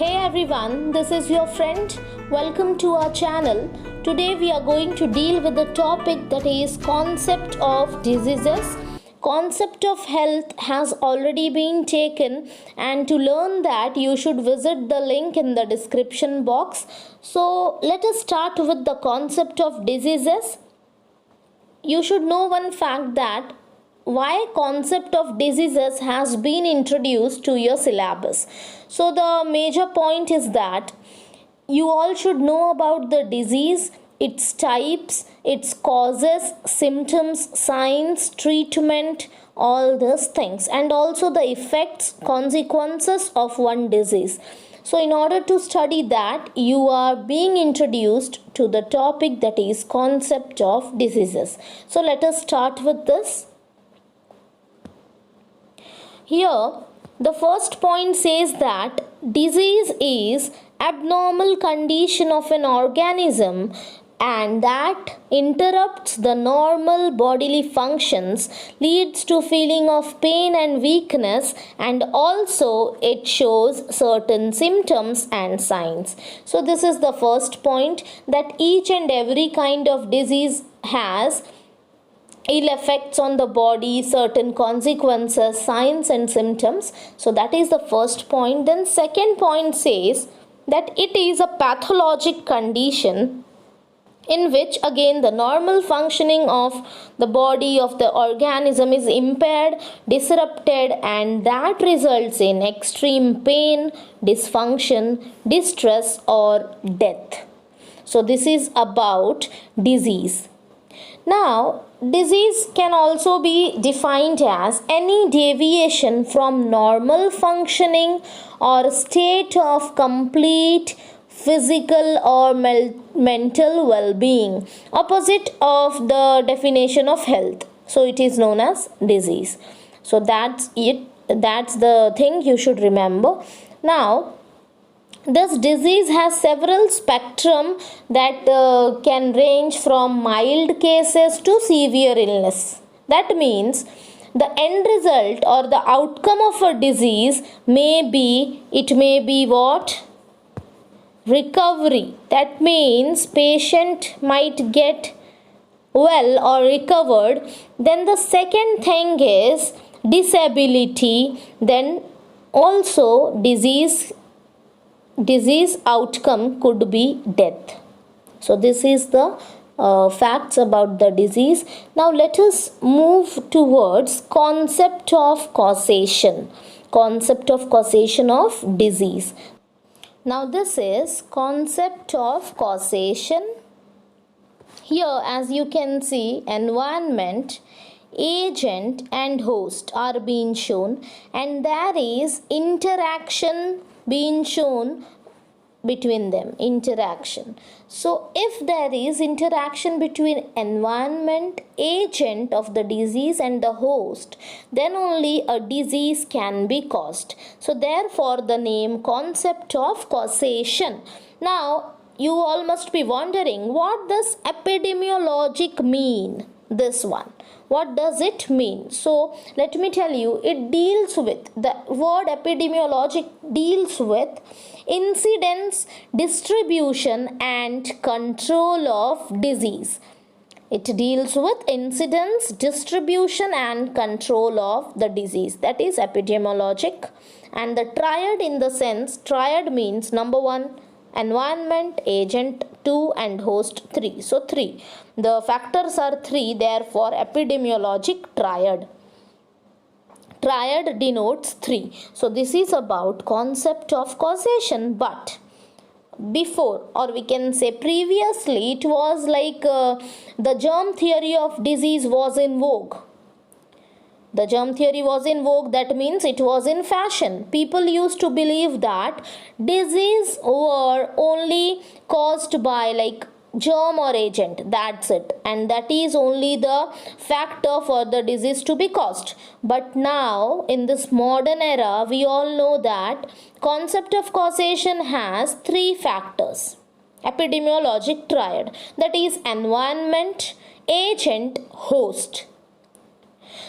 Hey everyone, this is your friend. Welcome to our channel. Today we are going to deal with the topic that is concept of diseases. Concept of health has already been taken, and to learn that you should visit the link in the description box. So let us start with the concept of diseases. You should know one fact that why concept of diseases has been introduced to your syllabus. So the major point is that you all should know about the disease, its types, its causes, symptoms, signs, treatment, all these things, and also the effects, consequences of one disease. So in order to study that, you are being introduced to the topic that is concept of diseases. So let us start with this. Here, the first point says that disease is abnormal condition of an organism and that interrupts the normal bodily functions, leads to feeling of pain and weakness, and also it shows certain symptoms and signs. So this is the first point, that each and every kind of disease has ill effects on the body, certain consequences, signs and symptoms. So that is the first point. Then second point says that it is a pathologic condition in which again the normal functioning of the body of the organism is impaired, disrupted, and that results in extreme pain, dysfunction, distress or death. So this is about disease. Now, disease can also be defined as any deviation from normal functioning or state of complete physical or mental well-being, opposite of the definition of health. So it is known as disease. So that's it. That's the thing you should remember. Now, this disease has several spectrum that can range from mild cases to severe illness. That means the end result or the outcome of a disease may be what? Recovery. That means patient might get well or recovered. Then the second thing is disability. Then also disease outcome could be death. So this is the facts about the disease. Now let us move towards concept of causation. Concept of causation of disease. Now this is concept of causation. Here, as you can see, environment, agent and host are being shown, and there is interaction being shown between them. Interaction. So if there is interaction between environment, agent of the disease and the host, then only a disease can be caused. So therefore the name concept of causation. Now you all must be wondering, what does epidemiologic mean? This one, what does it mean? So let me tell you, it deals with, the word epidemiologic deals with incidence, distribution and control of disease. It deals with incidence, distribution and control of the disease. That is epidemiologic. And the triad, in the sense, triad means number 1 environment, agent 2 and host 3. So 3. The factors are 3, therefore epidemiologic triad. Triad denotes 3. So this is about concept of causation. But before, or we can say previously, it was like the germ theory of disease was in vogue. The germ theory was in vogue, that means it was in fashion. People used to believe that disease were only caused by like germ or agent, that's it, and that is only the factor for the disease to be caused. But now in this modern era, we all know that concept of causation has 3 factors. Epidemiologic triad, that is environment, agent, host.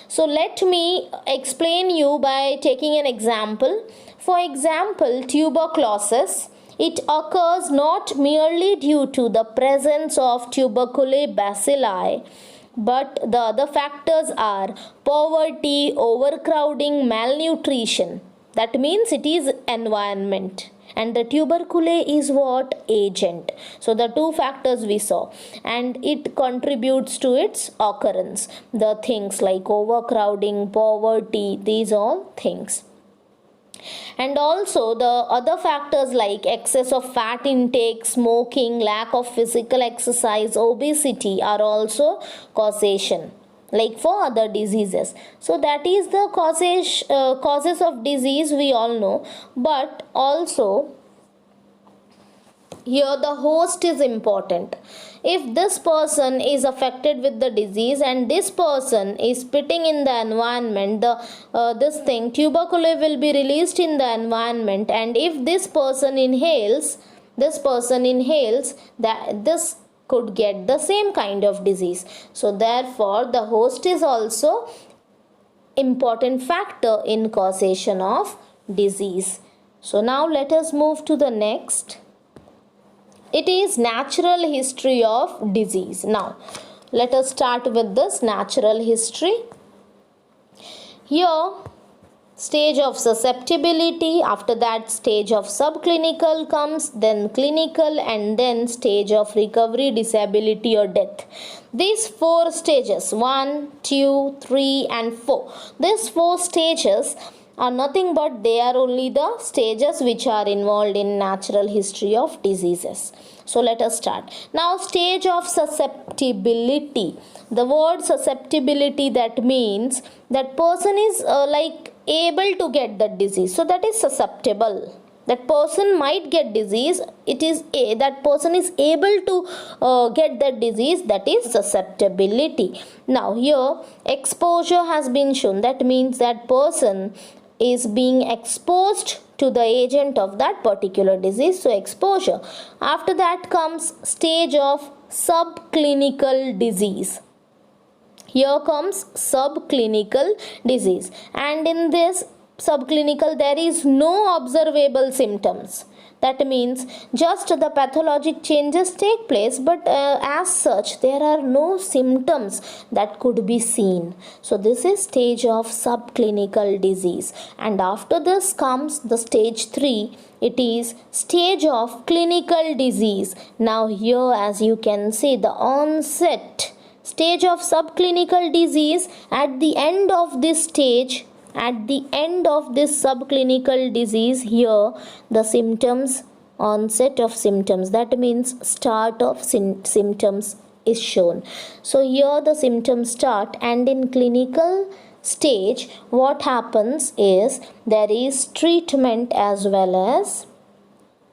So let me explain you by taking an example. For example, tuberculosis. It occurs not merely due to the presence of tubercular bacilli, but the other factors are poverty, overcrowding, malnutrition. That means it is environment, and the tubercle is what? Agent. So the two factors we saw, and it contributes to its occurrence. The things like overcrowding, poverty, these all things. And also the other factors like excess of fat intake, smoking, lack of physical exercise, obesity are also causation, like for other diseases. So that is the causes of disease we all know. But also here the host is important. If this person is affected with the disease and this person is spitting in the environment, tuberculosis will be released in the environment, and if this person inhales, that this could get the same kind of disease. So therefore the host is also important factor in causation of disease. So now let us move to the next. It is natural history of disease. Now let us start with this natural history. Here stage of susceptibility, after that stage of subclinical comes, then clinical, and then stage of recovery, disability or death. These 4 stages, 1, 2, 3 and 4, these 4 stages are nothing but they are only the stages which are involved in natural history of diseases. So let us start. Now stage of susceptibility. The word susceptibility, that means that person is able to get that disease, so that is susceptible. That person might get disease, that person is able to get that disease, that is susceptibility. Now here exposure has been shown, that means that person is being exposed to the agent of that particular disease, so exposure. After that comes stage of subclinical disease. Here comes subclinical disease, and in this subclinical there is no observable symptoms. That means just the pathologic changes take place, but as such there are no symptoms that could be seen. So this is stage of subclinical disease. And after this comes the stage 3. It is stage of clinical disease. Now here, as you can see, the onset stage of subclinical disease, at the end of this stage, at the end of this subclinical disease, here the symptoms, onset of symptoms, that means start of symptoms is shown. So here the symptoms start, and in clinical stage what happens is there is treatment as well as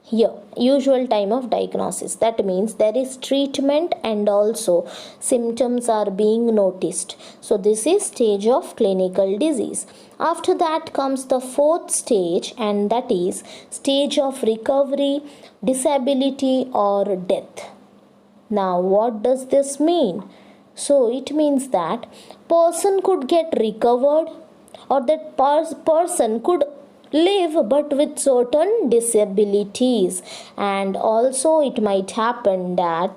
here usual time of diagnosis. That means there is treatment and also symptoms are being noticed. So this is stage of clinical disease. After that comes the 4th stage, and that is stage of recovery, disability or death. Now what does this mean? So it means that person could get recovered, or that person could live but with certain disabilities, and also it might happen that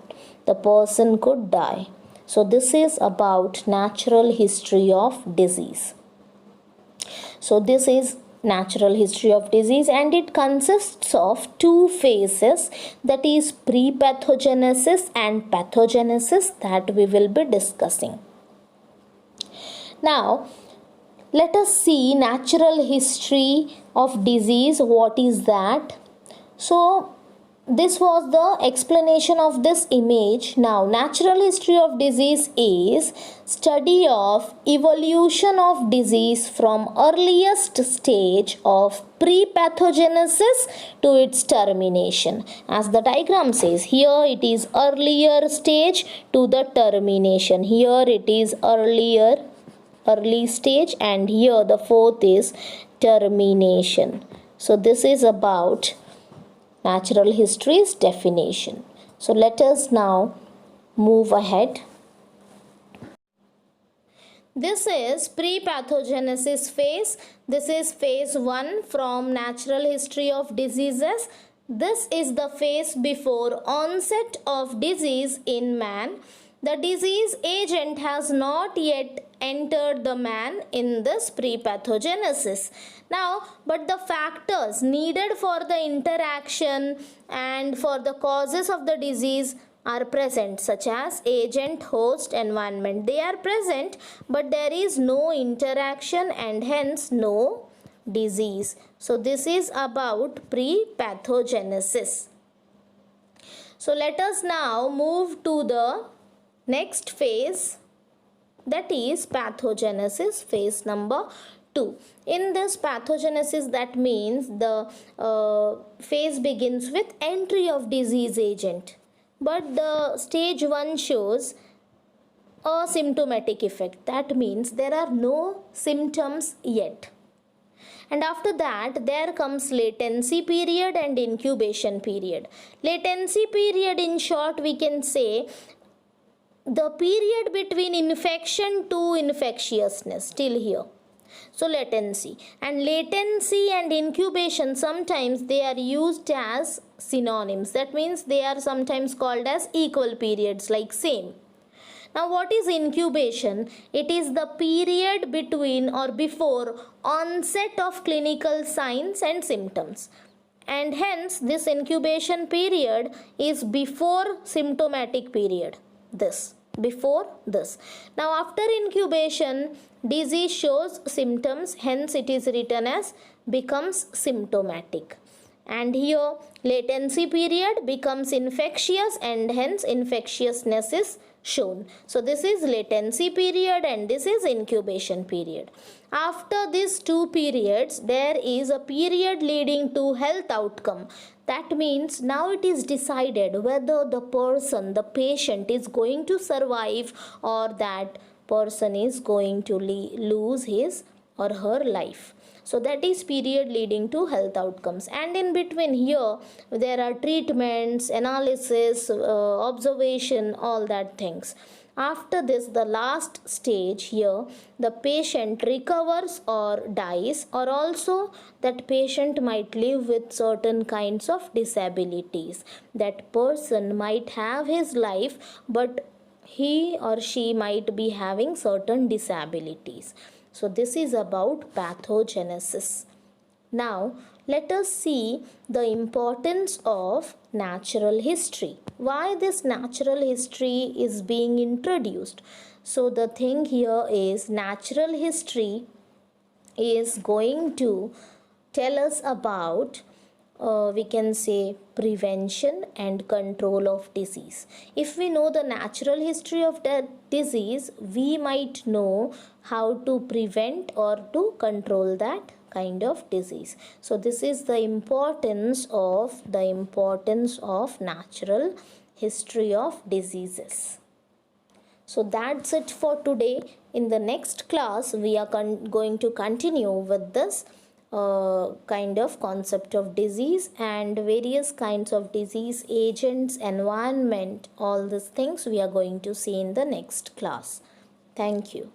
the person could die. So this is about natural history of disease. So this is natural history of disease, and it consists of 2 phases, that is pre-pathogenesis and pathogenesis, that we will be discussing. Now let us see natural history of disease. What is that? So this was the explanation of this image. Now natural history of disease is study of evolution of disease from earliest stage of pre-pathogenesis to its termination. As the diagram says, here it is earlier stage to the termination. Here it is early stage, and here the 4th is termination. So this is about natural history's definition. So let us now move ahead. This is pre-pathogenesis phase. This is phase 1 from natural history of diseases. This is the phase before onset of disease in man. The disease agent has not yet entered the man in this pre-pathogenesis. Now, but the factors needed for the interaction and for the causes of the disease are present, such as agent, host, environment. They are present, but there is no interaction and hence no disease. So this is about pre-pathogenesis. So let us now move to the next phase, that is pathogenesis, phase number 2. In this pathogenesis, that means the phase begins with entry of disease agent. But the stage 1 shows a symptomatic effect. That means there are no symptoms yet. And after that, there comes latency period and incubation period. Latency period, in short, we can say the period between infection to infectiousness, till here. So latency and incubation, sometimes they are used as synonyms. That means they are sometimes called as equal periods, like same. Now what is incubation? It is the period between or before onset of clinical signs and symptoms. And hence this incubation period is before symptomatic period. Before this. Now after incubation, disease shows symptoms, hence it is written as becomes symptomatic. And here latency period becomes infectious and hence infectiousness is shown. So this is latency period and this is incubation period. After these two periods, there is a period leading to health outcome. That means now it is decided whether the person, the patient, is going to survive or that person is going to lose his or her life. So that is period leading to health outcomes. And in between here, there are treatments, analysis, observation, all that things. After this, the last stage here, the patient recovers or dies, or also that patient might live with certain kinds of disabilities. That person might have his life, but he or she might be having certain disabilities. So this is about pathogenesis. Now let us see the importance of natural history. Why this natural history is being introduced? So the thing here is, natural history is going to tell us about we can say prevention and control of disease. If we know the natural history of that disease, we might know how to prevent or to control that kind of disease. So this is the importance of natural history of diseases. So that's it for today. In the next class, we are going to continue with this kind of concept of disease and various kinds of disease agents, environment, all these things we are going to see in the next class. Thank you.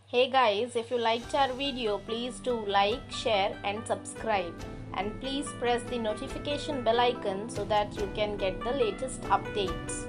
Hey guys, if you liked our video, please do like, share and subscribe, and please press the notification bell icon so that you can get the latest updates.